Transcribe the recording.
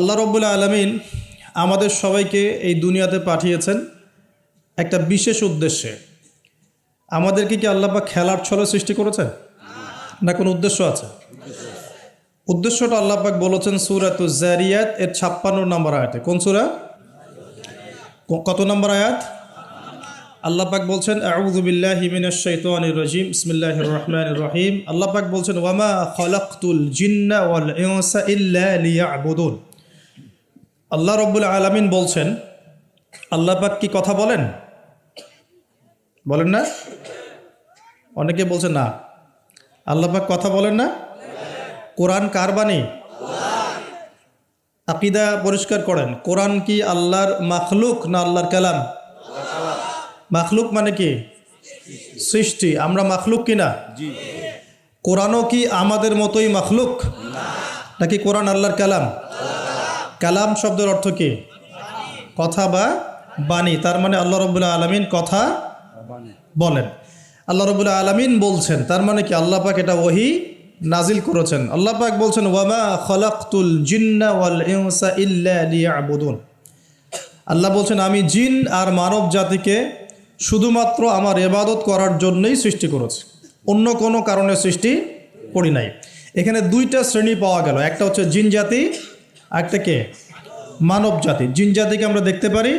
আল্লাহ রাব্বুল আলামিন আমাদের সবাইকে এই দুনিয়াতে পাঠিয়েছেন একটা বিশেষ উদ্দেশ্যে। আমাদেরকে কি আল্লাহ পাক খেলার ছলে সৃষ্টি করেছেন, না কোনো উদ্দেশ্য আছে? উদ্দেশ্যটা আল্লাহ পাক বলেছেন সূরাতুজ জারিয়াত এর 56 নম্বর আয়াতে। কোন সূরা? কত নম্বর আয়াত? আল্লাহ পাক বলছেন আউযু বিল্লাহি মিনাশ শাইতানির রাজিম বিসমিল্লাহির রহমানির রহিম। আল্লাহ পাক বলছেন ওয়ামা খালাকতুল জিন্না ওয়াল ইনসা ইল্লা লিয়াবুদুন। আল্লাহ রাব্বুল আলামিন বলছেন, আল্লাহ পাক কি কথা বলেন? বলেন না? অনেকে বলছেন না, আল্লাহ পাক কথা বলেন না। কোরআন কার বাণী? আকীদা পরিষ্কার করেন, কোরআন কি আল্লাহর মাখলুক না আল্লাহর কালাম? মাখলুক মানে কি? সৃষ্টি। আমরা মাখলুক কিনা? কোরআনও কি আমাদের মতোই মাখলুক, নাকি কোরআন আল্লাহর কালাম? কালাম শব্দের অর্থ কি? কথা বা বাণী। তার মানে আল্লাহ রাব্বুল আলামিন কথা বলেন, আল্লাহ রাব্বুল আলামিন বলছেন। তার মানে কি আল্লাহ পাক এটা ওহী নাজিল করেছেন। আল্লাহ পাক বলছেন ওয়ামা খালাকতুল জিন্না ওয়াল ইনসা ইল্লা লিয়াবুদুন। আল্লাহ বলছেন আমি জিন আর মানব জাতিকে শুধুমাত্র আমার ইবাদত করার জন্যই সৃষ্টি করেছি, অন্য কোনো কারণে সৃষ্টি করি নাই। এখানে দুইটা শ্রেণী পাওয়া গেল, একটা হচ্ছে জিন জাতি, একটা কে? মানব জাতি। জিন জাতিকে আমরা দেখতে পারি,